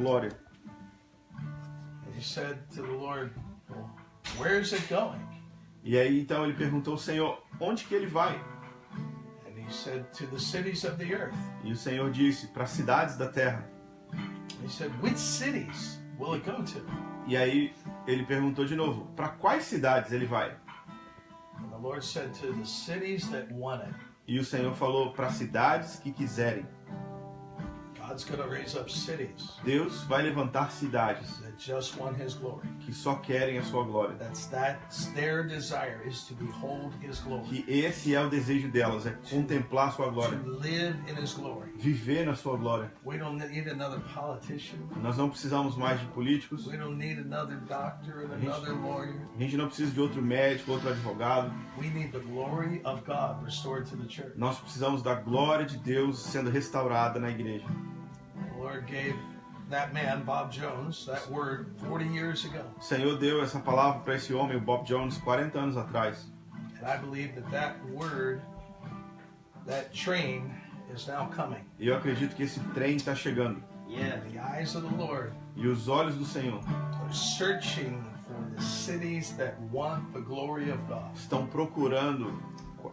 glória. And he said to the Lord, well, where is it going? E aí então ele perguntou ao Senhor, onde que ele vai? And he said, to the cities of the earth. E o Senhor disse, para as cidades da terra. He said, which cities will it go to? E aí ele perguntou de novo, para quais cidades ele vai? And the Lord said, to the cities that want it. E o Senhor falou, para cidades que quiserem. God's going to raise up cities Deus vai levantar cidades that just want His glory. que só querem a sua glória. That's their desire, is to behold His glory. Que esse é o desejo delas, é contemplar a sua glória. To live in His glory. Viver na sua glória. We don't need another politician. Nós não precisamos mais de políticos. We don't need another doctor and another lawyer. A gente não precisa de outro médico, outro advogado. We need the glory of God restored to the church. Nós precisamos da glória de Deus sendo restaurada na igreja. The Lord gave that man, Bob Jones, that word 40 years ago. O Senhor deu essa palavra para esse homem, o Bob Jones, 40 anos atrás. And I believe that word, that train, is now coming. E eu acredito que esse trem está chegando. Yeah. The eyes of the Lord E os olhos do Senhor are searching for the cities that want the glory of God. estão procurando,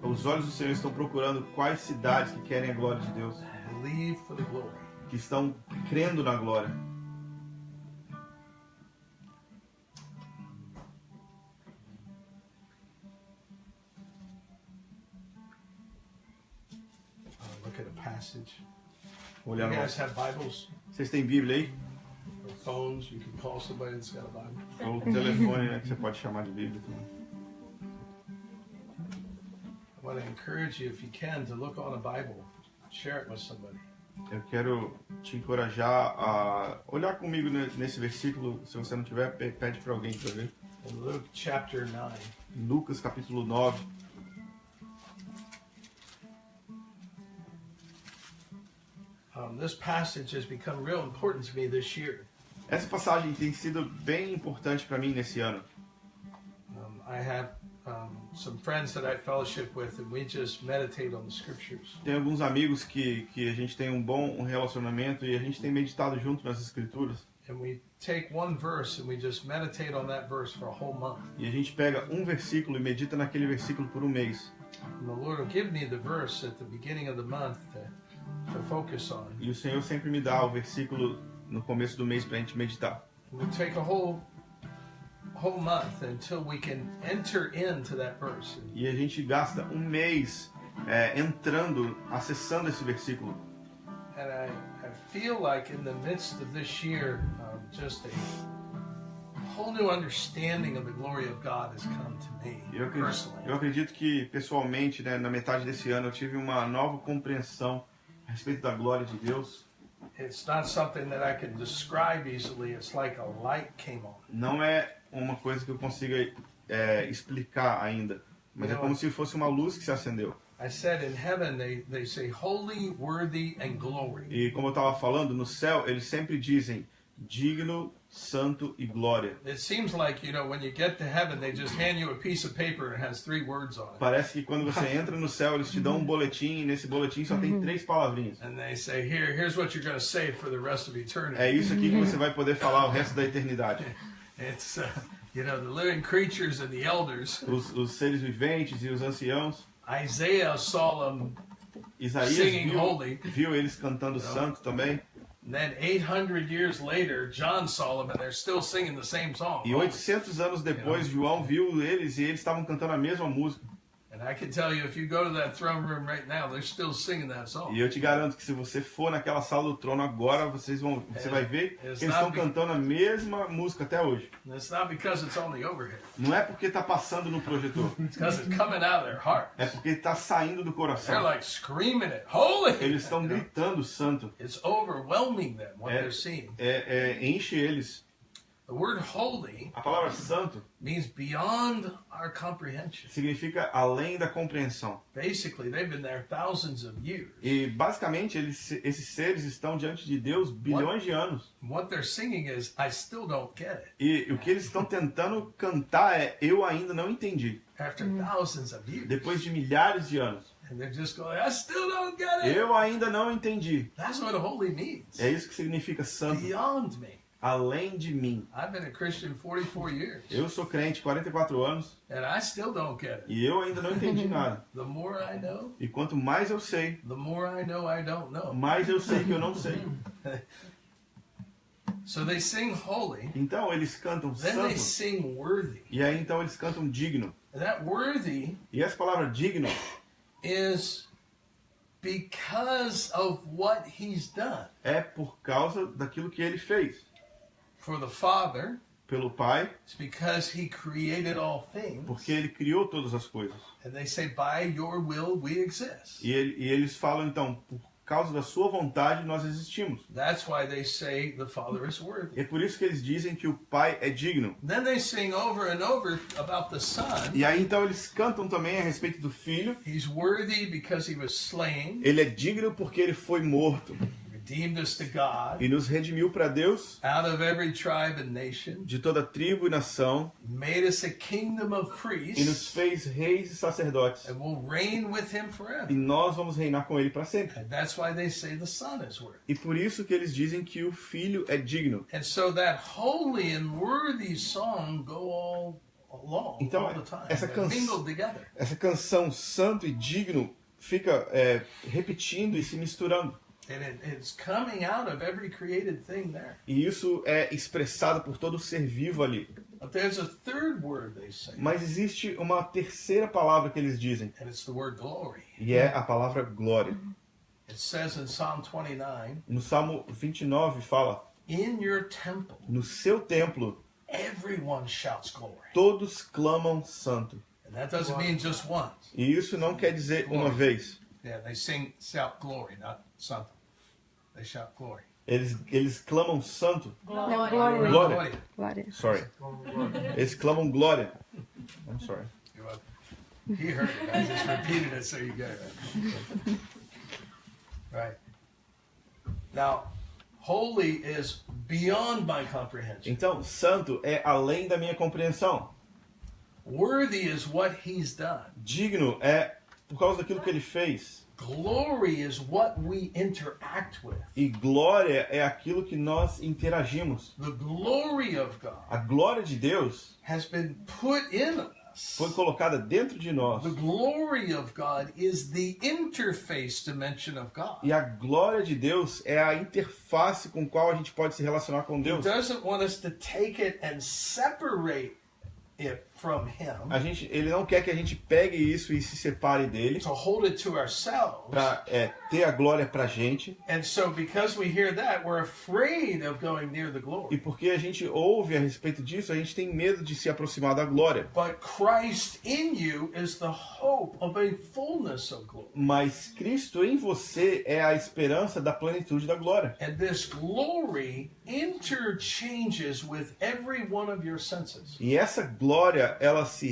os olhos do Senhor estão procurando quais cidades que querem a glória de Deus, Believe for the glory. que estão crendo na glória. Look at a passage. Olhar You lá. guys have Bibles Vocês têm Bíblia aí? or phones? You can call somebody that's got a Bible. Ou telefone, né, que você pode chamar de Bíblia também. I want to encourage you, if you can, to look on a Bible. Share it with somebody. Eu quero te encorajar a olhar comigo nesse versículo. Se você não tiver, pede para alguém para ver. In Luke chapter 9. Lucas capítulo 9. This passage has become real important to me this year. Essa passagem tem sido bem importante para mim nesse ano. I have some friends that I fellowship with, and we just meditate on the scriptures. Tem alguns amigos que a gente tem um bom relacionamento e a gente tem meditado junto nas escrituras. And we take one verse and we just meditate on that verse for a whole month. E a gente pega um versículo e medita naquele versículo por um mês. And the Lord will give me the verse at the beginning of the month to focus on. E o Senhor sempre me dá o versículo no começo do mês para a gente meditar. And we take a whole month until we can enter into that verse. E a gente gasta um mês entrando, acessando esse versículo. And I feel like in the midst of this year, just a whole new understanding of the glory of God has come to me personally. Eu acredito que pessoalmente, né, na metade desse ano, eu tive uma nova compreensão a respeito da glória de Deus. It's not something that I can describe easily. It's like a light came on. Não é uma coisa que eu consiga explicar ainda, mas é como se fosse uma luz que se acendeu. I said in heaven they say holy, worthy and glory. E como eu estava falando, no céu eles sempre dizem digno, santo e glória. It seems like, when you get to heaven, they just hand you a piece of paper and it has 3 words on it. Parece que quando você entra no céu, eles te dão um boletim e nesse boletim só tem 3 palavrinhas. And they say, here's what you're going to say for the rest of eternity. É isso aqui que você vai poder falar o resto da eternidade. It's the living creatures and the elders. Os seres viventes e os anciãos. Isaiah saw them Isaías singing holy. viu eles cantando santo também. And then 800 years later, John saw them and they're still singing the same song. E 800 anos depois, João viu eles e eles estavam cantando a mesma música. And I can tell you, if you go to that throne room right now, they're still singing that song. E eu te garanto que se você for naquela sala do trono agora, você vai ver que eles estão cantando a mesma música até hoje. And it's not because it's on the overhead. Não é porque está passando no projetor. It's because it's coming out of their heart. É porque está saindo do They're coração. like screaming it, holy! Eles estão gritando santo. It's overwhelming them, what they're seeing. Enche eles. The word holy A palavra santo means beyond our comprehension. significa além da compreensão. Basically, they've been there thousands of years. E basicamente esses seres estão diante de Deus bilhões de anos. What they're singing is, I still don't get it. E o que eles estão tentando cantar é eu ainda não entendi. After thousands of years. Depois de milhares de anos. And they're just going, I still don't get it. Eu ainda não entendi. That's what holy means. É isso que significa santo. Beyond me. Além de mim. I've been a Christian 44 years. Eu sou crente 44 anos. And I still don't get it. E eu ainda não entendi nada. The more I know, E quanto mais eu sei, the more I know I don't know. mais eu sei que eu não sei. So they sing holy. Então eles cantam Then they santo. sing worthy. E aí então eles cantam digno. And that worthy E essa palavra digno is because of what he's done. é por causa daquilo que ele fez. For the Father, Pelo Pai, it's because he created all things. porque ele criou todas as coisas. And they say, by your will we exist. E eles falam então, por causa da sua vontade nós existimos. That's why they say the Father is worthy. É por isso que eles dizem que o Pai é digno. Then they sing over and over about the Son. E aí então eles cantam também a respeito do Filho. He's worthy because he was slain, Ele é digno porque ele foi morto redeemed us to God, e nos redimiu para Deus out of every tribe and nation, de toda tribo e nação made us a kingdom of e nos priests, fez reis e sacerdotes. and will reign with him E forever. nós vamos reinar com ele para sempre. And that's why they say the Son is worthy. E por isso que eles dizem que o Filho é digno. And so that holy and worthy song go all along, Então, all the time. essa They're mingled together. Essa canção santo e digno fica repetindo e se misturando. And it's coming out of every created thing there. E isso é expressado por todo ser vivo ali. But there's a third word they say, Mas existe uma terceira palavra que eles dizem. and it's the word glory. E é a palavra glória. It says in Psalm 29, No Salmo 29 fala: in your temple, no seu templo everyone shouts glory. todos clamam santo. And that doesn't mean just once. E isso não quer dizer uma vez. Yeah, they shout glory, not something. They shout glory. Eles clamam santo. Glória. Glória. Glória. Sorry. Eles clamam glória. I'm sorry. You're welcome. He heard it. I just repeated it so you get it. Right. Now, holy is beyond my comprehension. Então, santo é além da minha compreensão. Worthy is what he's done. Digno é por causa daquilo que ele fez. Glory is what we interact with. E glória é aquilo que nós interagimos. The glory of God A glória de Deus has been put in us. foi colocada dentro de nós. The glory of God is the interface dimension of God. E a glória de Deus é a interface com qual a gente pode se relacionar com He Deus. doesn't want us to take it and separate it from him, Ele não quer que a gente pegue isso e se separe dele to hold it to ourselves. para ter a glória pra gente. And so because we hear that, we're afraid of going near the E glory. porque a gente ouve a respeito disso, a gente tem medo de se aproximar da glória. But Christ in you is the hope of a fullness of glory. Mas Cristo em você é a esperança da plenitude da glória. And this glory interchanges with every one of your senses. E essa glória, ela se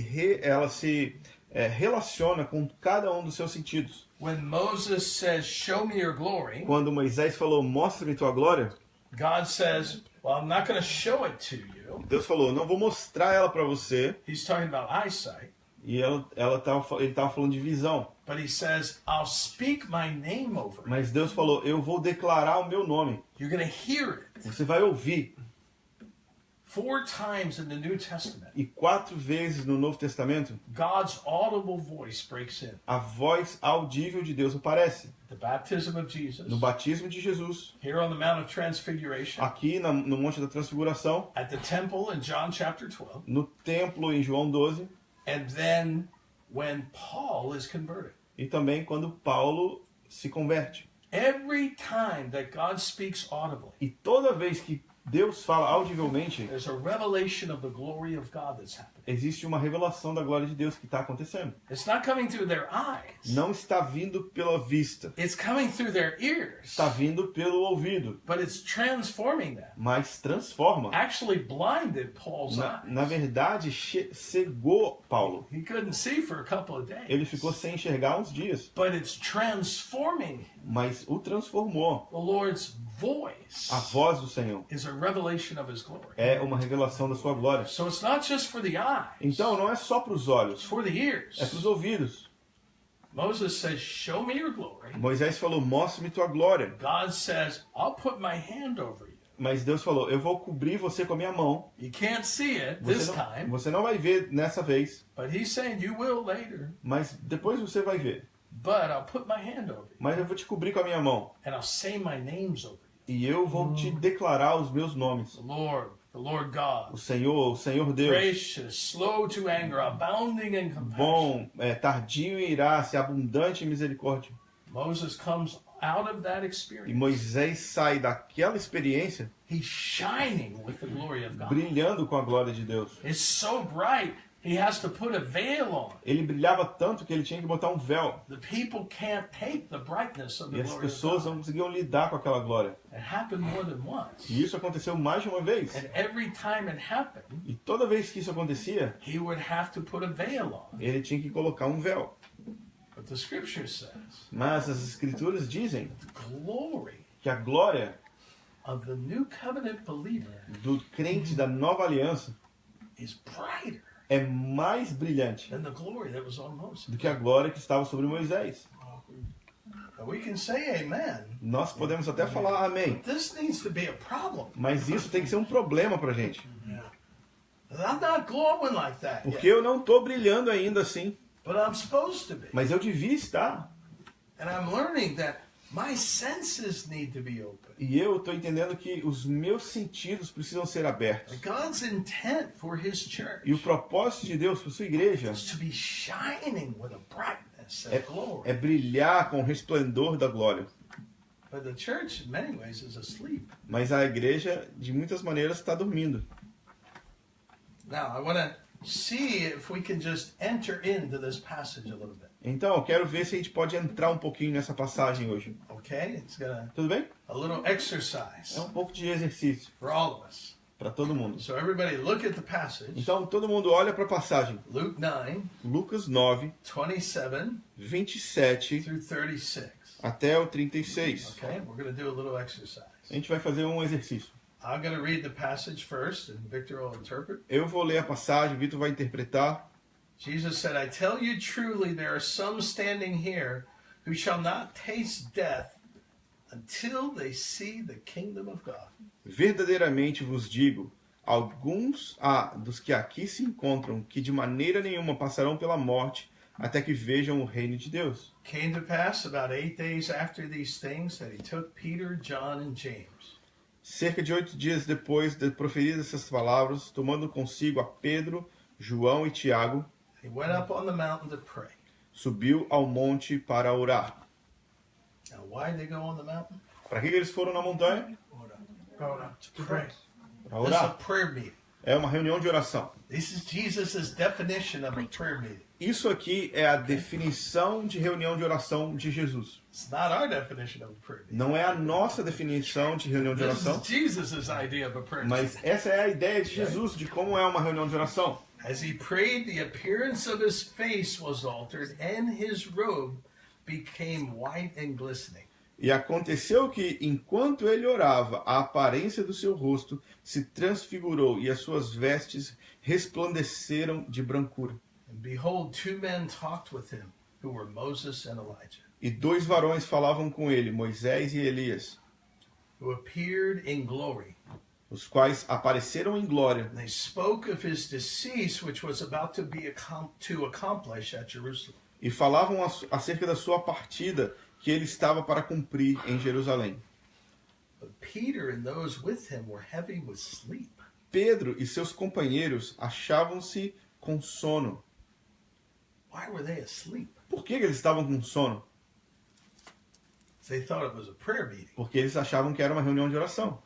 relaciona com cada um dos seus sentidos. When Moses says, "Show me your glory," Quando Moisés falou, mostra-me tua glória, God says, "Well, I'm not going to show it to you." Deus falou, não vou mostrar ela para você. He's talking about eyesight. E ele estava falando de visão. But he says, "I'll speak my name over it. Mas Deus falou, eu vou declarar o meu nome. You're going to hear it." Você vai ouvir. 4 times in the New Testament, E 4 vezes no Novo Testamento, God's audible voice breaks in. a voz audível de Deus aparece. The baptism of Jesus, No batismo de Jesus, here on the Mount of Transfiguration, aqui no Monte da Transfiguração, at the temple in John chapter 12, no templo em João 12, and then when Paul is converted. e também quando Paulo se converte. Every time that God speaks audibly, E toda vez que Deus fala audivelmente, there's a revelation of the glory of God that's happening. existe uma revelação da glória de Deus que está acontecendo. It's not coming through their eyes. Não está vindo pela vista, It's coming through their ears. está vindo pelo ouvido, But it's transforming them. mas transforma. Actually blinded Paul's Na eyes. verdade, cegou Paulo. He couldn't see for a couple of days. Ele ficou sem enxergar uns dias, But it's transforming him. mas o transformou. The Lord's voice A voz do Senhor is a revelation of his glory. é uma revelação da sua glória. So it's not just for the eyes. Então, não é só para os It's olhos, for the ears. é para os ouvidos. Moses says, "Show me your glory." Moisés falou, mostre-me tua glória. God says, "I'll put my hand over you." Mas Deus falou, eu vou cobrir você com a minha mão. You can't see it this time. Você não vai ver nessa vez. But he's saying you will later. Mas depois você vai ver. But I'll put my hand over you. Mas eu vou te cobrir com a minha mão. And I'll say my names over you. E eu vou te declarar os meus nomes. The Lord God. O Senhor Deus. Gracious, slow to anger, abounding in compassion. Bom, tardio em irar-se, abundante em misericórdia. Moses comes out of that E experience. Moisés sai daquela experiência He's shining with the glory of God. brilhando com a glória de Deus. It's so bright, he has to put a veil on. Ele brilhava tanto que ele tinha que botar um véu. The people can't take the brightness of the E as glory of pessoas God. não conseguiam lidar com aquela glória. It happened more than once. E isso aconteceu mais de uma vez. And every time it happened, E toda vez que isso acontecia, he would have to put a veil on. ele tinha que colocar um véu. But the scripture says Mas as escrituras dizem the glory que a glória of the new covenant believer do crente da nova aliança is brighter é mais brilhante than the glory that was on Moses. do que a glória que estava sobre Moisés. Now we can say amen. Nós podemos até falar amém, This needs to be a problem. mas isso tem que ser um problema pra gente. I'm not glowing like that Porque yet, eu não estou brilhando ainda assim, but I'm supposed to be. mas eu devia estar. And I'm learning that my senses need to be open. E eu estou entendendo que os meus sentidos precisam ser abertos. God's intent for his church E o propósito de Deus para sua igreja is to be shining with a brightness and glory. é brilhar com o resplendor da glória. But the church, in many ways, is asleep. Mas a igreja, de muitas maneiras, está dormindo. Now, I want to see if we can just enter into this passage a little bit. Então, eu quero ver se a gente pode entrar um pouquinho nessa passagem hoje. Okay? It's gonna Tudo bem? a little exercise É um pouco de exercício for all of us. para todo mundo. So everybody look at the passage. Então, todo mundo olha para a passagem. Luke 9, Lucas 9, 27 27 through 36. até o 36. Okay? We're going to do a little exercise. A gente vai fazer um exercício. I'm going to read the passage first, and Victor will interpret. Eu vou ler a passagem, Vitor vai interpretar. Jesus said, I tell you truly, there are some standing here who shall not taste death until they see the kingdom of God. Verdadeiramente vos digo, alguns há dos que aqui se encontram que de maneira nenhuma passarão pela morte até que vejam o reino de Deus. Came to pass about 8 days after these things that he took Peter, John, and James. Cerca de 8 dias depois de proferidas essas palavras, tomando consigo a Pedro, João e Tiago, He went up on the mountain to pray. subiu ao monte para orar. Now, why did they go on the mountain? Para que eles foram na montanha? To pray. Para This is a orar. prayer meeting. É uma reunião de oração. This is Jesus' definition of a prayer meeting. Isso aqui é a definição de reunião de oração de Jesus. It's not our definition of a prayer meeting. Não é a nossa definição de reunião de This oração, is Jesus' idea of a prayer meeting. mas essa é a ideia de Jesus de como é uma reunião de oração. As he prayed, the appearance of his face was altered, and his robe became white and glistening. E aconteceu que, enquanto ele orava, a aparência do seu rosto se transfigurou e as suas vestes resplandeceram de brancura. And behold, 2 men talked with him, who were Moses and Elijah, E 2 varões falavam com ele, Moisés e Elias, who appeared in glory. os quais apareceram em glória And they spoke of his decease, which was about to be to accomplish at Jerusalem. e falavam acerca da sua partida que ele estava para cumprir em Jerusalém. But Peter and those with him were heavy with sleep. Pedro e seus companheiros achavam-se com sono. Why were they asleep? Por que eles estavam com sono? They thought it was a prayer meeting. Porque eles achavam que era uma reunião de oração.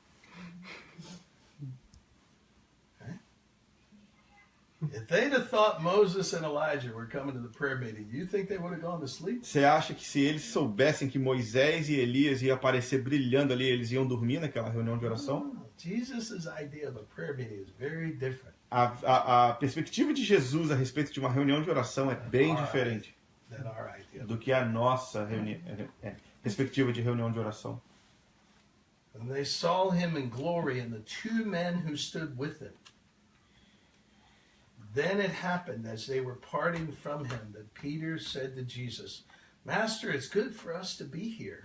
If they'd have thought Moses and Elijah were coming to the prayer meeting, you think they would have gone to sleep? Você acha que se eles soubessem que Moisés e Elias iam aparecer brilhando ali, eles iam dormir naquela reunião de oração? No, Jesus' idea of a prayer meeting is very different A perspectiva de Jesus a respeito de uma reunião de oração é bem diferente than our idea. do que a nossa perspectiva de reunião de oração. And they saw him in glory and the 2 men who stood with him. Then it happened as they were parting from him that Peter said to Jesus, Master, it's good for us to be here.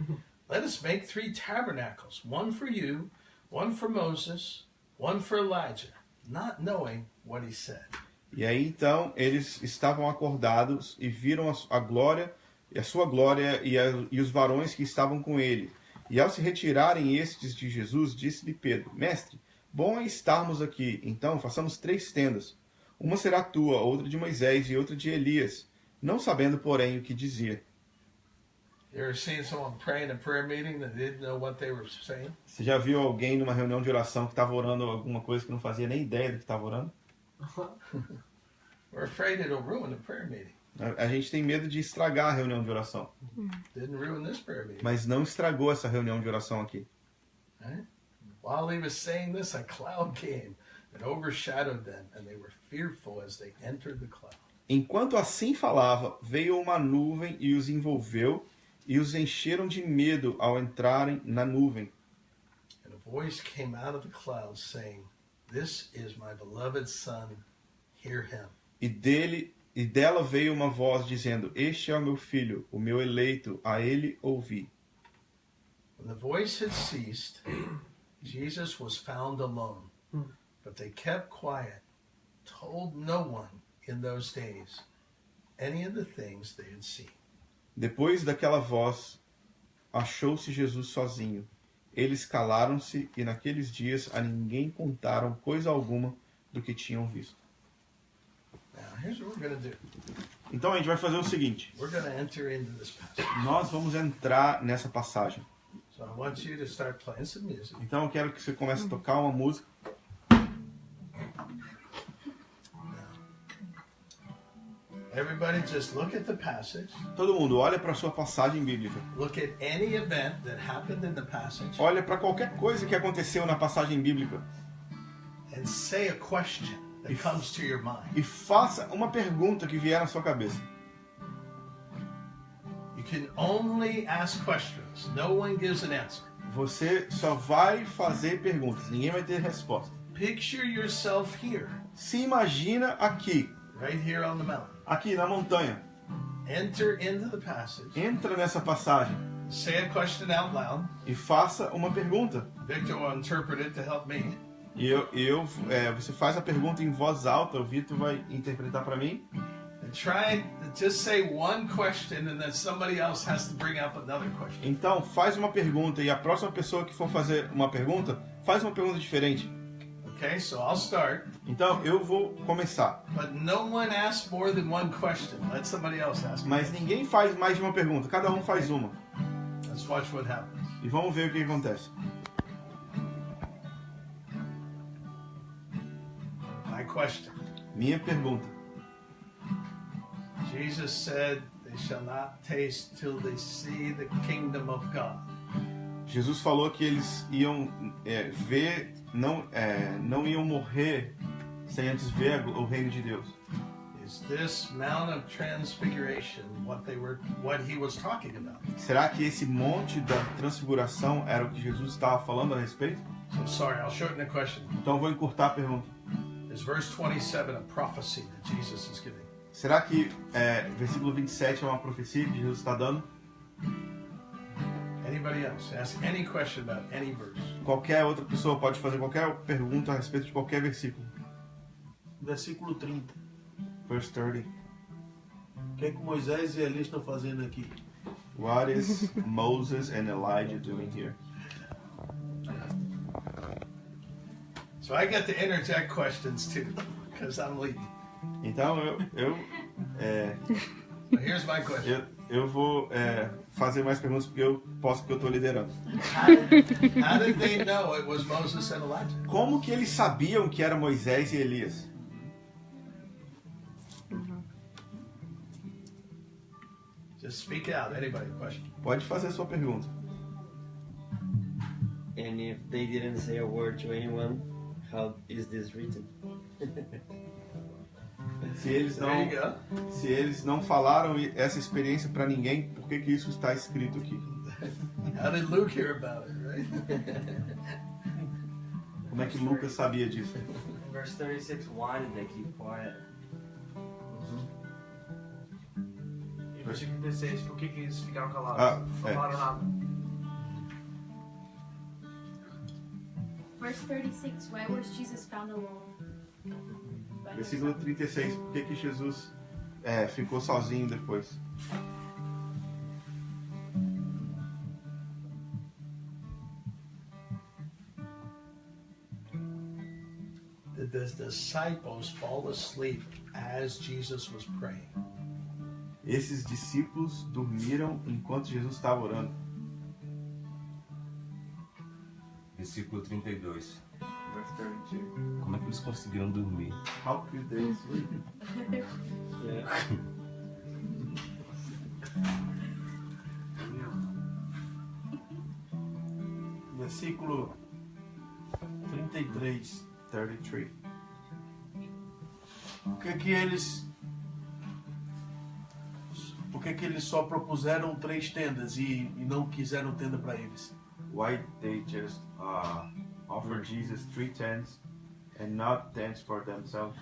Let us make 3 tabernacles, one for you, one for Moses, one for Elijah, not knowing what he said. E aí então eles estavam acordados e viram a glória, e a sua glória e os varões que estavam com ele. E ao se retirarem estes de Jesus, disse-lhe Pedro: Mestre, bom é estarmos aqui. Então façamos 3 tendas. Uma será tua, outra de Moisés e outra de Elias, não sabendo, porém, o que dizia. Você já viu alguém numa reunião de oração que estava orando alguma coisa que não fazia nem ideia do que estava orando? We're afraid it'll ruin the prayer meeting. A gente tem medo de estragar a reunião de oração. Didn't ruin this prayer meeting. Mas não estragou essa reunião de oração aqui. Right? While he was saying this, a cloud came and overshadowed them, and they were fearful as they entered the cloud. Enquanto assim falava, veio uma nuvem e os envolveu e os encheram de medo ao entrarem na nuvem. And a voice came out of the cloud saying, "This is my beloved son, hear him." E dela veio uma voz dizendo: Este é o meu filho, o meu eleito, a ele ouvi. When the voice had ceased, Jesus was found alone, but they kept quiet, told no one in those days any of the things they had seen. Depois daquela voz, achou-se Jesus sozinho. Eles calaram-se e naqueles dias a ninguém contaram coisa alguma do que tinham visto. Now, here's what we're going to do. Então a gente vai fazer o seguinte. We're going to enter into this passage. Nós vamos entrar nessa passagem. So I want you to start playing some music. Então eu quero que você comece a tocar uma música. Everybody just look at the passage. Todo mundo olha para a sua passagem bíblica. Look at any event that happened in the passage. Olha para qualquer coisa que aconteceu na passagem bíblica. And say a question that comes to your mind. E faça uma pergunta que vier na sua cabeça. You can only ask questions. No one gives an answer. Você só vai fazer perguntas. Ninguém vai ter resposta. Picture yourself here. Se imagina aqui. Right here on the mountain. Aqui na montanha. Enter into the passage. Entra nessa passagem. Say a question out loud. E faça uma pergunta. Victor will interpret it to help me. E você faz a pergunta em voz alta, o Vitor vai interpretar para mim. And try to just say one question and then somebody else has to bring up another question. Então, faz uma pergunta e a próxima pessoa que for fazer uma pergunta, faz uma pergunta diferente. Okay, so I'll start. Então, eu vou começar. But no one asks more than one question. Let somebody else ask. Mas ninguém faz mais de uma pergunta, cada um faz uma. Let's watch what happens. E vamos ver o que acontece. My question. Minha pergunta. Jesus said, "They shall not taste till they see the kingdom of God." Jesus falou que eles iam ver, não iam morrer sem antes ver o reino de Deus. Is this Mount of Transfiguration what he was talking about? Será que esse monte da transfiguração era o que Jesus estava falando a respeito? So sorry, I'll shorten the question. Então eu vou encurtar a pergunta. Is verse 27 a prophecy that Jesus is giving? Será que versículo 27 é uma profecia que Jesus está dando? Anybody else? Ask any question about any verse. Qualquer outra pessoa pode fazer qualquer pergunta a respeito de qualquer versículo. Versículo 30. Verse 30. O que é que Moisés e Elias estão fazendo aqui? What is Moses and Elijah doing here? So I get to interject questions too, because I'm leading. Então But here's my question. eu vou fazer mais perguntas porque eu estou liderando. How did they know it was Moses and Elijah? Como que eles sabiam que era Moisés e Elias? Just speak out. Anybody? Question. Pode fazer a sua pergunta. And if they didn't say a word to anyone, how is this written? Se eles There you go. se eles não falaram essa experiência para ninguém, por que isso está escrito aqui? How did Luke hear about it, right? Como é que Lucas sabia disso? Verse 36, why did they keep quiet? Versículo 36, por que eles ficaram calados? Ah, Não é. falaram nada. Verse 36, why was Jesus found alone? By Versículo himself? 36, por que Jesus ficou sozinho depois? Did the disciples fall asleep as Jesus was praying? Esses discípulos dormiram enquanto Jesus estava orando. Versículo 32. Verse 32. Como é que eles conseguiram dormir? How could they sleep? Yeah. Versículo 33. 33. Por que eles só propuseram 3 tendas e não quiseram tenda para eles? Why they just offer Jesus 3 tents and not tents for themselves?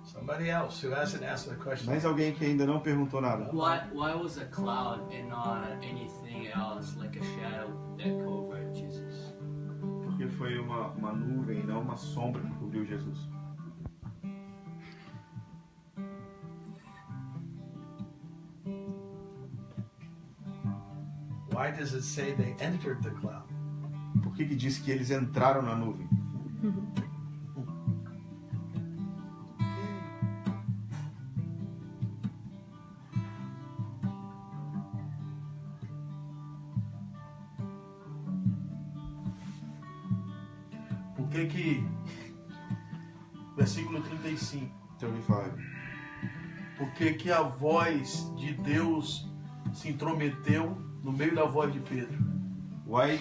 Somebody else who hasn't asked the question. Mais alguém que ainda não perguntou nada. Why was a cloud and not anything else like a shadow that covered Jesus? Porque foi uma nuvem, não uma sombra que cobriu Jesus. Why does it say they entered the cloud? Por que diz que eles entraram na nuvem? Por que versículo 35. 35. Por que a voz de Deus se intrometeu no meio da voz de Pedro? Why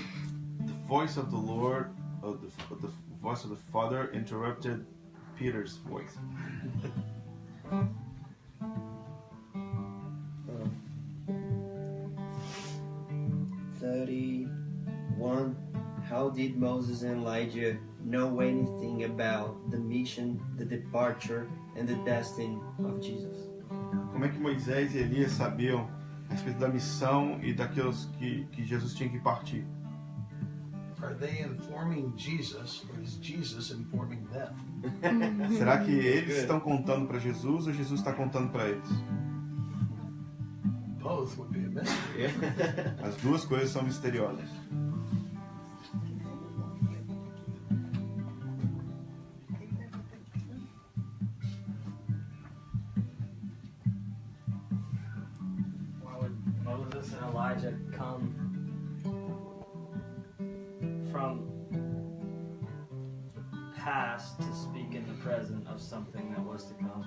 the voice of the Lord, the voice of the Father interrupted Peter's voice? How did Moses and Elijah know anything about the mission, the departure, and the destiny of Jesus? Como é que Moisés e Elias sabiam a respeito da missão e daqueles que Jesus tinha que partir? Are they informing Jesus, or is Jesus informing them? Será que eles estão contando para Jesus ou Jesus está contando para eles? Both would be a mystery. As duas coisas são misteriosas. Why would Moses and Elijah come from past to speak in the present of something that was to come?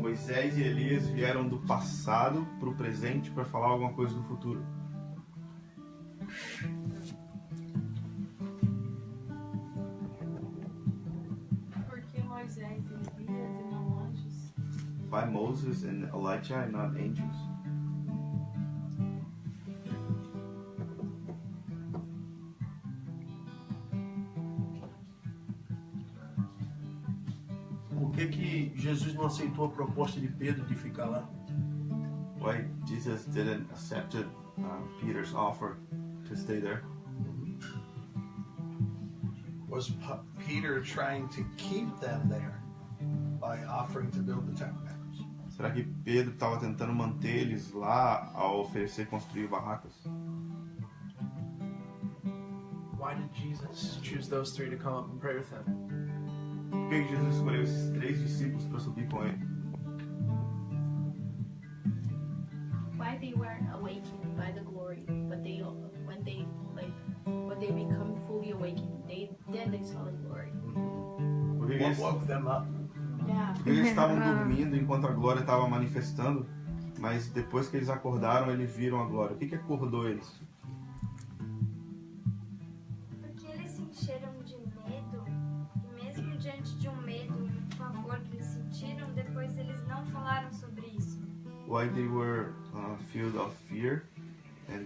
Moisés e Elias vieram do passado para o presente para falar alguma coisa do futuro. Por que Moisés e Elias e não anjos? By Moses and Elijah and not angels. Por que Jesus não aceitou a proposta de Pedro de ficar lá? Why Jesus didn't accept Peter's offer to stay there? Was Peter trying to keep them there by offering to build the tabernacles? Será que Pedro estava tentando manter eles lá ao oferecer construir barracas? Why did Jesus choose those 3 to come up and pray with him? Por que Jesus escolheu esses 3 discípulos para subir com ele? Why they weren't awakened by the glory, but when they become fully awakened, they saw the glory. Por que What eles, woke them up? Yeah. porque eles estavam dormindo enquanto a glória estava manifestando, mas depois que eles acordaram, eles viram a glória. O que acordou eles? Porque eles se encheram de medo, e mesmo diante de um medo, um pavor que eles sentiram, depois eles não falaram sobre isso. Why they were filled of fear and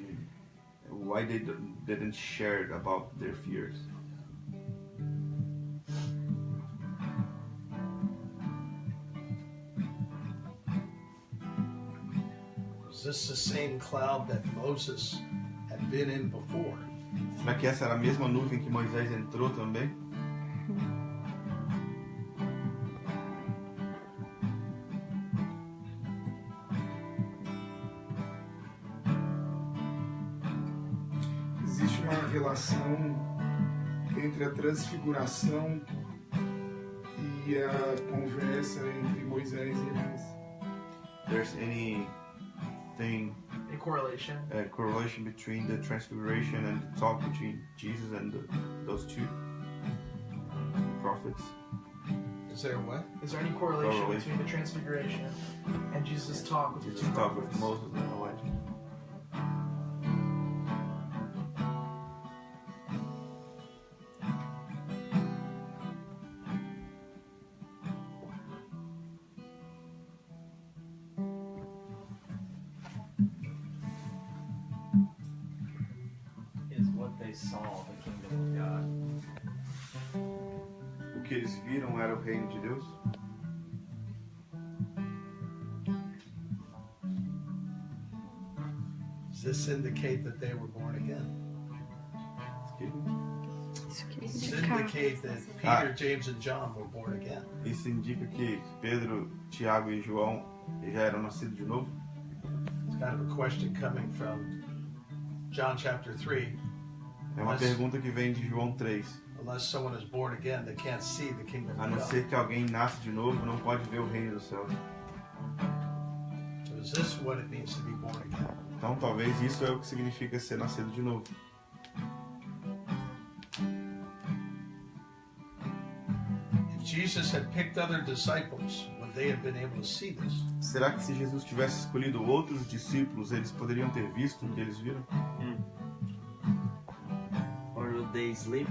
why they didn't share about their fears? this the same cloud that Moses had been in before? Será que essa era a mesma nuvem que Moisés entrou também? Existe uma relação entre a transfiguração e a conversa entre Moisés e Elias. There's any A correlation. correlation between the transfiguration and the talk between Jesus and those two prophets? Is there what? Is there any correlation Correlation. between the transfiguration and Jesus' talk with the Jesus two talked with prophets? Moses and Elijah. Is what they saw the kingdom of God. O que eles viram era o reino de Deus? Does this indicate that they were born again? Does it indicate that Peter, James, and John were born again? Isso indica que Pedro, Tiago e João já eram nascidos de novo? It's kind of a question coming from John chapter 3. É uma pergunta que vem de João 3. Unless someone is born again, they can't see the kingdom A of não God. ser que alguém nasce de novo, não pode ver o reino dos céus. So is this what it means to be born again? Então talvez isso é o que significa ser nascido de novo. If Jesus had picked other disciples, would they have been able to see this? Será que se Jesus tivesse escolhido outros discípulos, eles poderiam ter visto o que eles viram? Or would they sleep?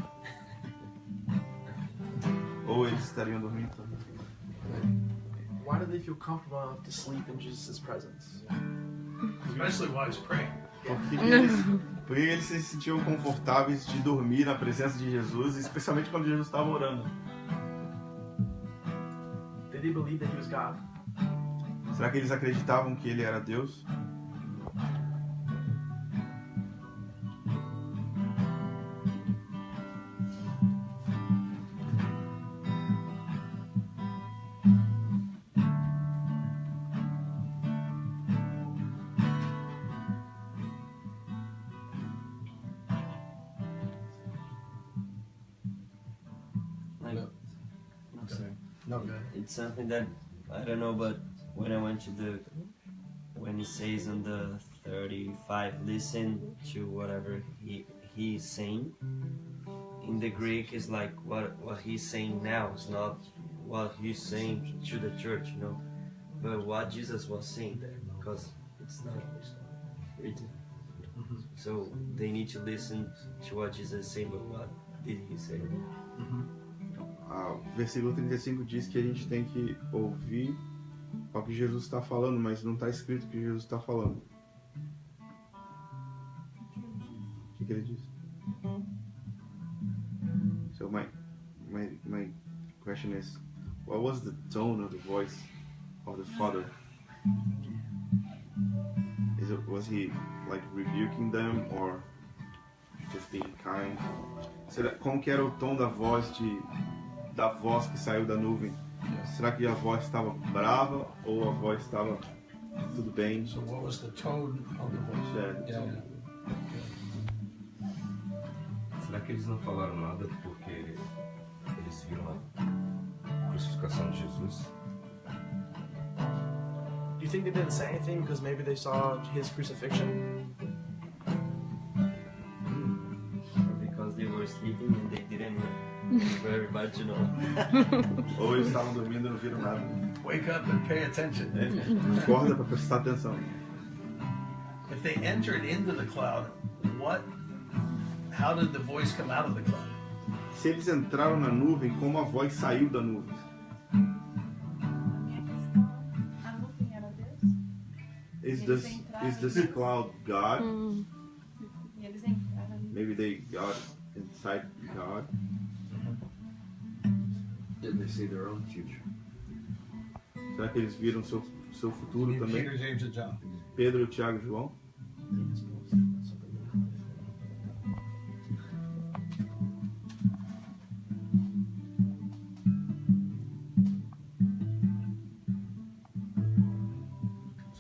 Ou eles estariam dormindo também? Why did they feel comfortable enough to sleep in Jesus' presence? Especially while he's praying. Porque eles se sentiam confortáveis de dormir na presença de Jesus, especialmente quando Jesus estava orando. Did they believe that he was God? Será que eles acreditavam que ele era Deus? Like, no, sorry. No, go ahead. It's something that I don't know, but when I went to when he says on the 35, listen to whatever he's saying. In the Greek, is like what he's saying now is not what he's saying to the church, you know, but what Jesus was saying there, because it's not written. So they need to listen to what Jesus is saying, but what did he say? O versículo 35 diz que a gente tem que ouvir o que Jesus está falando, mas não está escrito o que Jesus está falando. O que ele diz? So my question is, what was the tone of the voice of the Father? Was he like rebuking them or just being kind? Como que era o tom da voz que saiu da nuvem? Será que a voz estava brava ou a voz estava tudo bem? So what was the tone of the voice? Yeah. Será que eles não falaram nada porque eles viram a crucificação de Jesus? Do you think they didn't say anything because maybe they saw his crucifixion? Or because they were sleeping and they didn't for everybody to know. Ou eles estavam dormindo e não viram nada? Wake up and pay attention. Acorda para prestar atenção. If they entered into the cloud, how did the voice come out of the cloud? Se eles entraram na nuvem, como a voz saiu da nuvem? Is this cloud God? Maybe they got inside God. Did they see their own future? Será que eles viram seu futuro In também? Peter, James, and John. Pedro, Tiago e João?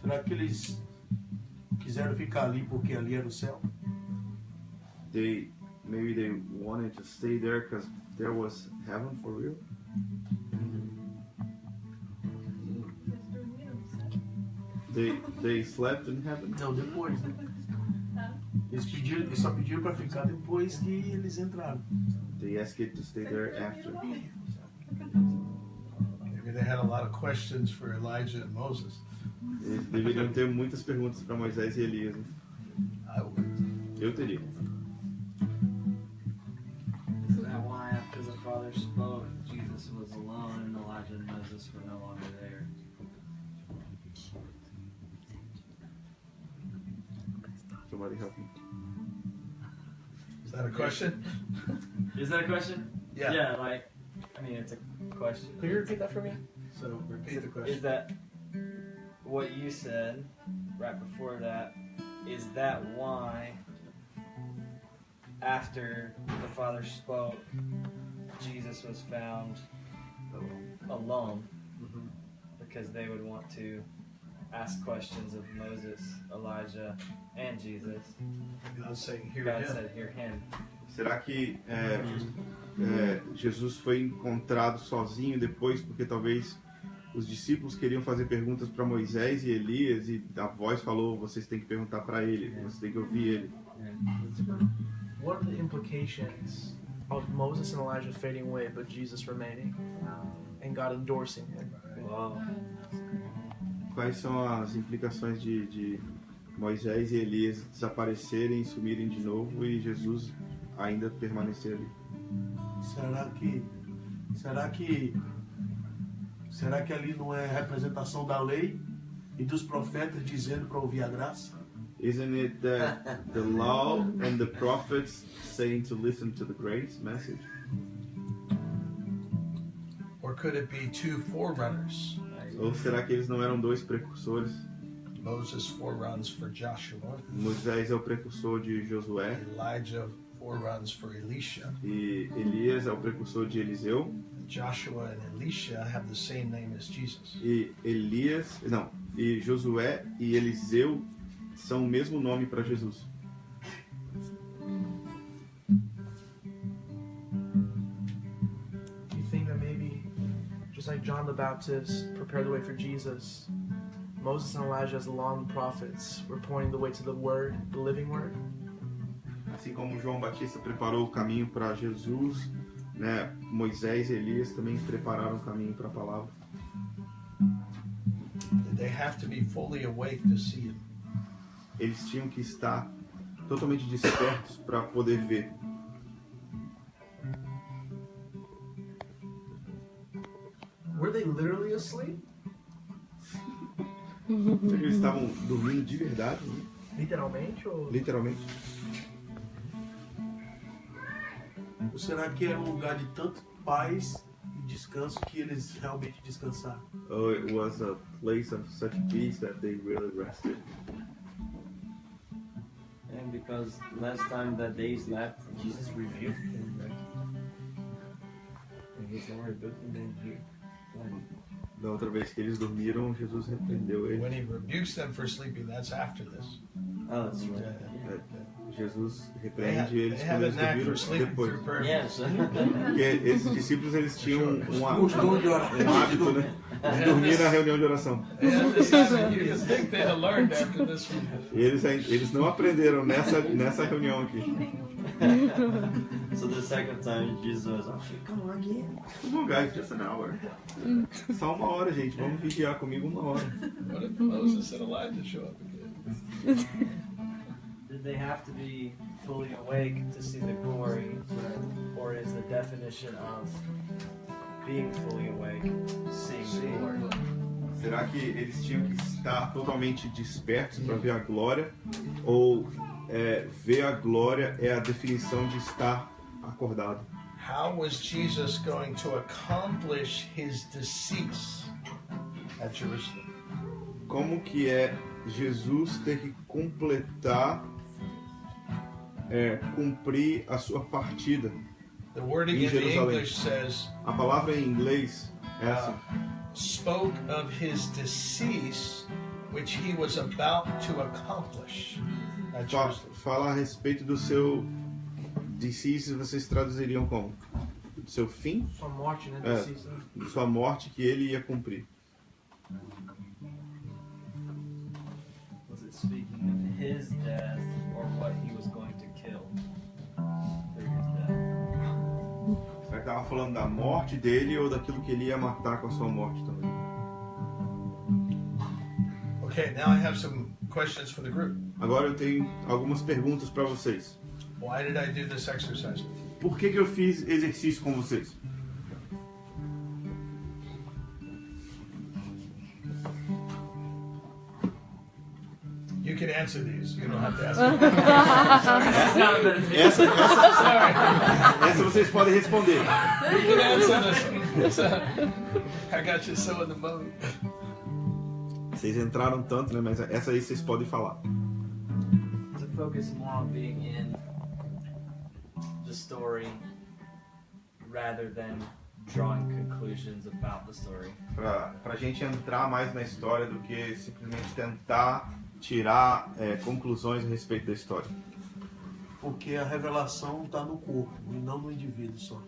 Será que eles quiseram ficar ali porque ali era o céu? Maybe they wanted to stay there because there was heaven for real. They slept in heaven. Não, depois, né? Eles só pediram para ficar depois que eles entraram. They asked it to stay there after. Maybe they had a lot of questions for Elijah and Moses. Eles deveriam ter muitas perguntas para Moisés e Elias. Né? I would. Eu teria. Isn't that why after the Father spoke, Jesus was alone and Elijah and Moses were no longer there? Somebody help me. Is that a question? Is that a question? Yeah. Yeah, like, I mean, it's a question. Could you repeat that for me? So repeat the question. Is that what you said right before that? Is that why after the Father spoke, Jesus was found alone? Because they would want to ask questions of Moses, Elijah, and Jesus. God saying, hear God him. said, hear him. Será que Jesus foi encontrado sozinho depois porque talvez os discípulos queriam fazer perguntas para Moisés e Elias e a voz falou, vocês têm que perguntar para ele, vocês têm que ouvir ele. What are the implications of Moses and Elijah fading away, but Jesus remaining, and God endorsing him? Wow. Quais são as implicações de Moisés e Elias desaparecerem, sumirem de novo e Jesus ainda permanecer ali? Será que ali não é representação da lei e dos profetas dizendo para ouvir a graça? Isn't it that the law and the prophets saying to listen to the grace message? Or could it be two forerunners? Ou será que eles não eram dois precursores? Moses foreruns for Joshua. Moisés é o precursor de Josué. Elijah foreruns for Elisha. E Elias é o precursor de Eliseu. Joshua and Elisha have the same name as Jesus. E Josué e Eliseu são o mesmo nome para Jesus. Do you think that maybe, just like John the Baptist prepared the way for Jesus, Moses and Elijah as the law and the prophets were pointing the way to the Word, the living Word? Assim como João Batista preparou o caminho para Jesus, né? Moisés e Elias também prepararam o caminho para a palavra. They have to be fully awake to see him. Eles tinham que estar totalmente despertos para poder ver. Were they literally asleep? Eles estavam dormindo de verdade, né? Literalmente ou? Literalmente. Ou será que era um lugar de tanto paz e descanso que eles realmente descansaram? Oh, it was a place of such peace that they really rested. And because last time that they slept, Jesus rebuked them, right? And he's not rebuking them here. Da outra vez que eles dormiram, Jesus repreendeu When eles. he rebukes them for sleeping, that's after this. Oh, that's right. Jesus They repreende eles have quando a eles knack dormiram for sleeping depois. through prayer. Yes. Porque esses discípulos eles tinham um hábito, né? De Yeah. dormir na reunião de oração. Yeah, you think they'd have learned after this one. E eles não aprenderam nessa reunião aqui. So the second time Jesus was like, come on again. Come on, guys, just an hour. Só uma hora, gente. Vamos vigiar comigo uma hora. What if Moses and Elijah show up again? Did they have to be fully awake to see the glory? Or is the definition of being fully awake seeing the glory? Será que eles tinham que estar totalmente despertos para ver a glória? Ou ver a glória é a definição de estar acordado? How was Jesus going to accomplish his decease at Jerusalem? Como que Jesus ter que completar, cumprir a sua partida. The wording in the English says, A palavra em inglês é assim. spoke of his decease, which he was about to accomplish. At Jerusalem. Fala a respeito do seu decease, vocês traduziriam como? Do seu fim? Sua morte, né? Sua morte que ele ia cumprir. Was it speaking of his death or what he was going to kill through his death? Ele estava falando da morte dele ou daquilo que ele ia matar com a sua morte também. Okay, now I have some questions for the group. Agora eu tenho algumas perguntas para vocês. Why did I do this exercise with you? Por que eu fiz exercício com vocês? You can answer these. You don't have to ask. Essa vocês podem responder. You can answer this one. I got you so in the mood. Vocês entraram tanto, né? Mas essa aí vocês podem falar. To focus more on being in the story rather than drawing conclusions about the story. Pra gente entrar mais na história do que simplesmente tentar tirar conclusões a respeito da história. Porque a revelação está no corpo e não no indivíduo só.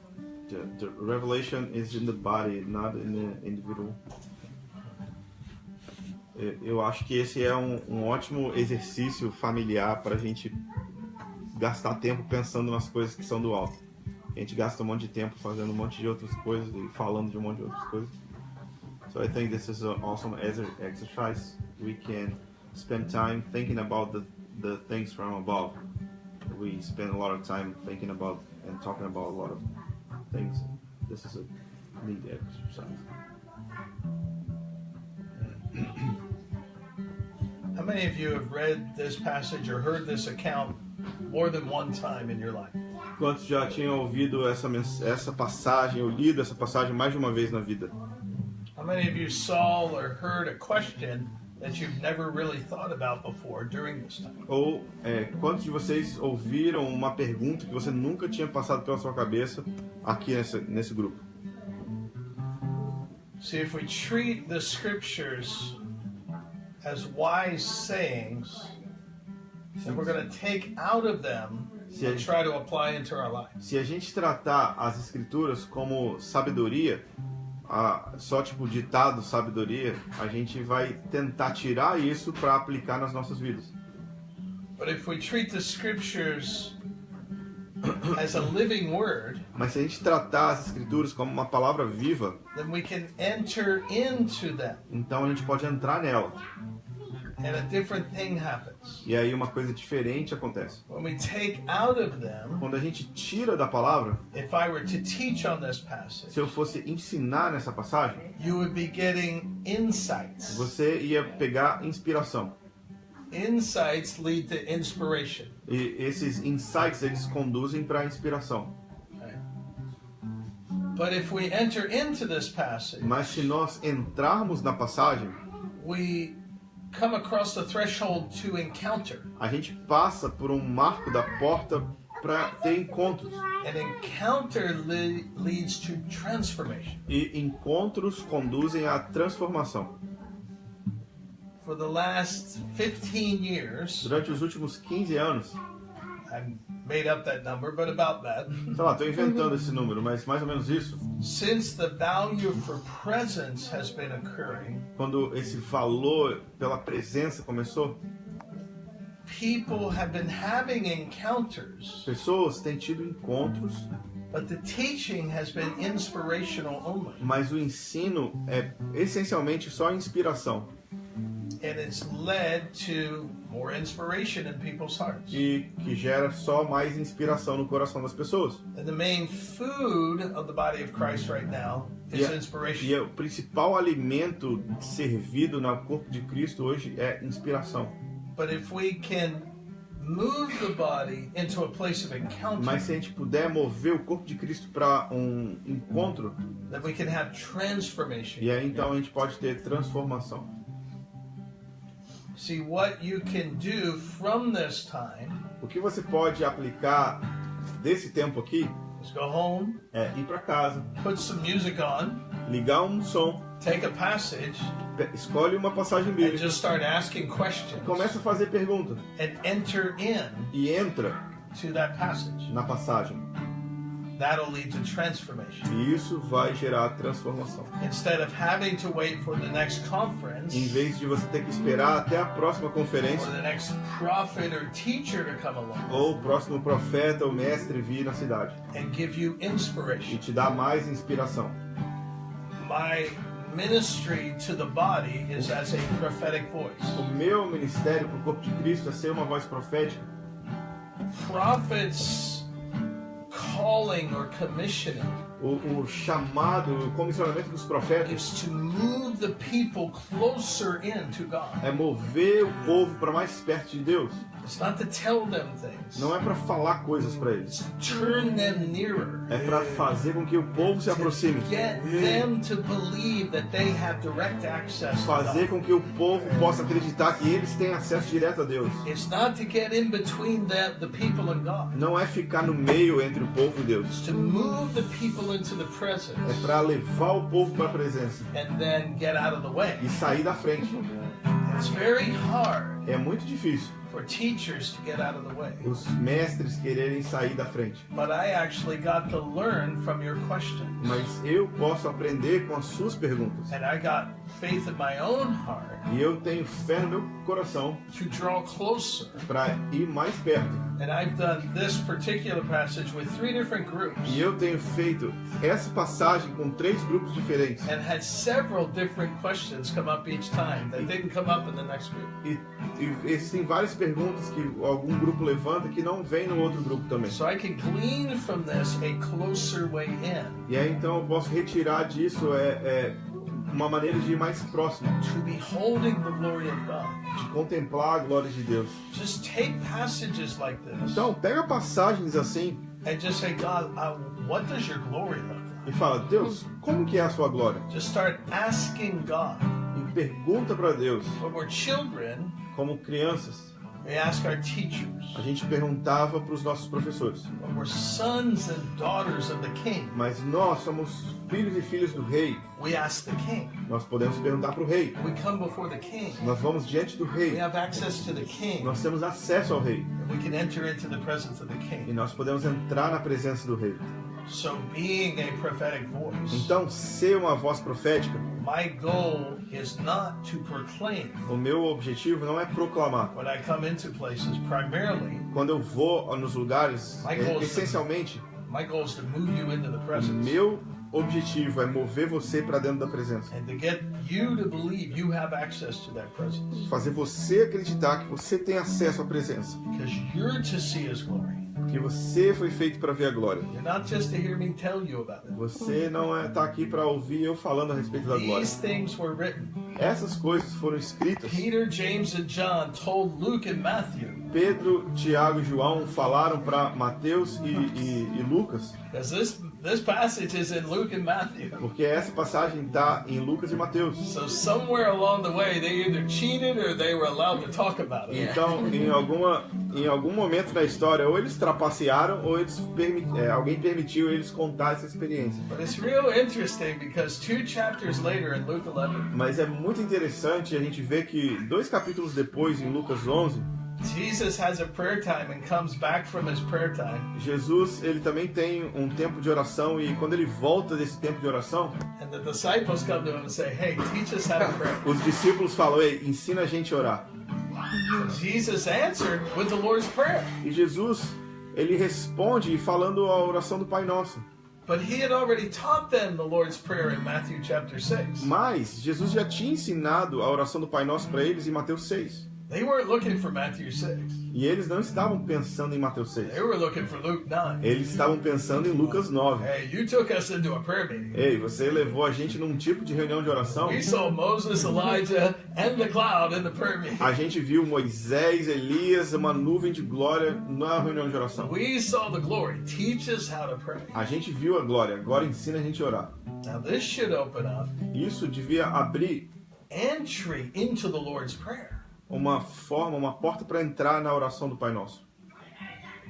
The revelation is in the body, not in the individual. Eu acho que esse é um ótimo exercício familiar para a gente gastar tempo pensando nas coisas que são do alto. A gente gasta um monte de tempo fazendo um monte de outras coisas e falando de um monte de outras coisas. So I think this is an awesome exercise. We can spend time thinking about the things from above. We spend a lot of time thinking about and talking about a lot of things. This is a neat exercise. How many of you have read this passage or heard this account more than one time in your life? Quantos já tinham ouvido essa passagem ou lido essa passagem mais de uma vez na vida? How many of you saw or heard a question that you've never really thought about before during this time? Ou quantos de vocês ouviram uma pergunta que você nunca tinha passado pela sua cabeça aqui nesse grupo? See, if we treat the scriptures as wise sayings, then we're going to take out of them and try to apply into our life. Se a gente tratar as escrituras como sabedoria, só tipo ditado sabedoria, a gente vai tentar tirar isso para aplicar nas nossas vidas. But if we treat the scriptures as a living word, mas se a gente tratar as escrituras como uma palavra viva, then we can enter into them. Então a gente pode entrar nela. And a different thing happens. E aí uma coisa diferente acontece. When we take out of them, quando a gente tira da palavra, if I were to teach on this passage, se eu fosse ensinar nessa passagem, you would be getting insights. Você ia pegar inspiração. Insights lead to inspiration. E esses insights eles conduzem para a inspiração. But if we enter into this passage, mas se nós entrarmos na passagem, we come across the threshold to encounter. A gente passa por um marco da porta para ter encontros. An encounter leads to transformation. E encontros conduzem à transformação. For the last 15 years, durante os últimos 15 anos, I made up that number, but about that. Sei lá, estou inventando esse número, mas mais ou menos isso. Since the value for presence has been occurring, quando esse valor pela presença começou, people have been having encounters. Pessoas têm tido encontros. But the teaching has been inspirational only. Mas o ensino é essencialmente só inspiração. And it's led to more inspiration in people's hearts. E que gera só mais inspiração no coração das pessoas. And the main food of the body of Christ right now is inspiration. E o principal alimento servido no corpo de Cristo hoje é inspiração. But if we can move the body into a place of encounter, mas se a gente puder mover o corpo de Cristo para um encontro, then we can have transformation. E aí então a gente pode ter transformação. See, what you can do from this time O que você pode aplicar desse tempo aqui is go home, é ir para casa, put some music on, ligar um som, take a passage, escolhe uma passagem and bíblica, just start asking questions começa a fazer pergunta and enter in e entra to that passage. na passagem. That'll lead to transformation. E isso vai gerar transformação. Instead of having to wait for the next conference Em vez de você ter que esperar até a próxima or conferência the next prophet or teacher to come along ou o próximo profeta ou mestre vir na cidade and give you e inspiration. te dar mais inspiração. My ministry to the body is as a prophetic voice. O meu ministério para o corpo de Cristo é ser uma voz profética. Prophets calling or commissioning O chamado, o comissionamento dos profetas is to move the people closer into God. é mover o povo para mais perto de Deus. It's not to tell them things. Não é para falar coisas para eles. It's to turn them nearer. É para fazer com que o povo se aproxime. Get them to believe that they have direct access to Fazer God. com que o povo possa acreditar que eles têm acesso direto a Deus. It's not to get in between the people and God. Não é ficar no meio entre o povo e Deus. It's to move the people into the presence É para levar o povo para a presença and then get out of the way. e sair da frente. It's very hard É muito difícil for teachers to get out of the way. os mestres quererem sair da frente. But I actually got to learn from your questions. Mas eu posso aprender com as suas perguntas. And I got faith in my own heart E eu tenho fé no meu coração to draw closer. para ir mais perto. And I've done this particular passage with 3 different groups E eu tenho feito essa passagem com 3 grupos diferentes. and had several different questions come up each time that didn't come up in the next group. E existem várias perguntas que algum grupo levanta que não vem no outro grupo também. So I can glean from this a closer way in E aí então eu posso retirar disso uma maneira de ir mais próximo, to beholding the glory of God. de contemplar a glória de Deus. Just take passages like this Então pega passagens assim and just say, God, what does your glory look like? e fala: Deus, como que é a sua glória? Just start asking God. E pergunta para Deus. When we're children, Como crianças, we ask our teachers. a gente perguntava para os nossos professores. When we're sons and daughters of the king, Mas nós somos filhos e filhas do rei. we ask the king. Nós podemos perguntar para o rei. We come before the king. Nós vamos diante do We rei. have access to the king. Nós temos acesso ao rei. And we can enter into the presence of the E king. nós podemos entrar na presença do rei. So being a prophetic voice, Então, ser uma voz profética, my goal is not to proclaim. o meu objetivo não é proclamar. When I come into places, primarily, Quando eu vou nos lugares, essencialmente, my goal is to move you into the o presence meu objetivo é mover você para dentro da presença. and to get you to believe you have access to that presence. Fazer você acreditar que você tem acesso à presença. Because you're to see his glory. Que você foi feito para ver a glória. You're not just to hear me tell you about it. Você não está aqui para ouvir eu falando a respeito da glória. These things were written. Essas coisas foram escritas. Peter, James, and John told Luke and Matthew. Pedro, Tiago e João falaram para Mateus e Lucas. Because this passage is in Luke and Matthew. Porque essa passagem está em Lucas e Mateus. So somewhere along the way, they either cheated or they were allowed to talk about it. Então, em algum momento da história, ou eles trapacearam ou alguém permitiu eles contar essa experiência. But it's real interesting because 2 chapters later in Luke 11, Mas é muito interessante a gente ver que 2 capítulos depois, em Lucas 11, Jesus has a prayer time and comes back from his prayer time. Jesus, ele também tem um tempo de oração e quando ele volta desse tempo de oração, And the disciples come to him and say, hey, teach us how to pray. os discípulos falam: "Ei, ensina a gente a orar." Jesus answered with the Lord's Prayer. E Jesus, ele responde falando a oração do Pai Nosso. But he had already taught them the Lord's Prayer in Matthew chapter 6. Mas Jesus já tinha ensinado a oração do Pai Nosso para eles em Mateus 6. They weren't looking for Matthew 6. E eles não estavam pensando em Mateus 6. They were looking for Luke 9. Eles estavam pensando em Lucas 9. Hey, you took us into a prayer meeting. Ei, você levou a gente num tipo de reunião de oração. We saw Moses, Elijah, and the cloud in the prayer meeting. A gente viu Moisés, Elias, uma nuvem de glória na reunião de oração. We saw the glory. Teach us how to pray. A gente viu a glória, agora ensina a gente a orar. Now this should open up Isso devia abrir entry into the Lord's Prayer. uma forma, uma porta para entrar na oração do Pai Nosso.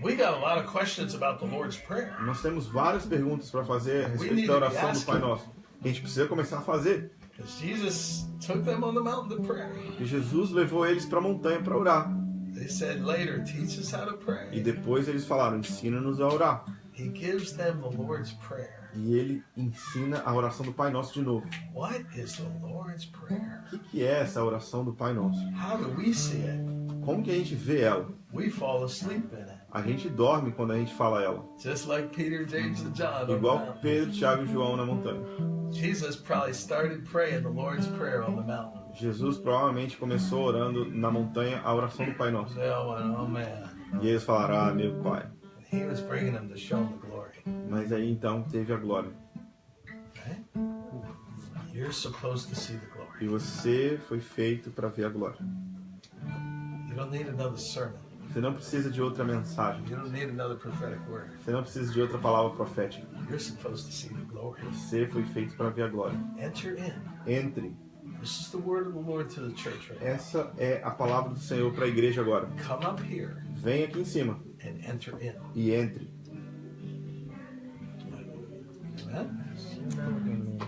We got a lot of questions about the Lord's Prayer. Nós temos várias perguntas para fazer a respeito da oração do Pai Nosso. A gente precisa começar a fazer. Because Jesus took them on the mountain to pray. E Jesus levou eles para a montanha para orar. They said later, teach us how to pray. E depois eles falaram, ensina-nos a orar. He gives them the Lord's Prayer. E ele ensina a oração do Pai Nosso de novo. What is the Lord's Prayer? O que é essa oração do Pai Nosso? How do we see it? Como que a gente vê ela? We fall asleep in it. A gente dorme quando a gente fala ela. Just like Peter, James, and John. on the Igual mountain. Pedro, Tiago e João na montanha. Jesus probably started praying the Lord's Prayer on the mountain. Jesus provavelmente começou orando na montanha a oração do Pai Nosso. They all went, oh man. E eles falaram, ah, meu Pai. He was bringing them to show him the glory. Mas aí então teve a glória. Okay? You're supposed to see the glory. E você foi feito para ver a glória. You don't need another sermon. Você não precisa de outra mensagem. You don't need another prophetic word. Você não precisa de outra palavra profética. You're supposed to see the glory. Você foi feito para ver a glória. Enter in. Entre. This is the word of the Lord to the church right now. Essa é a palavra do Senhor para a igreja agora. Come up here Vem aqui em cima and enter in. e entre. Amen?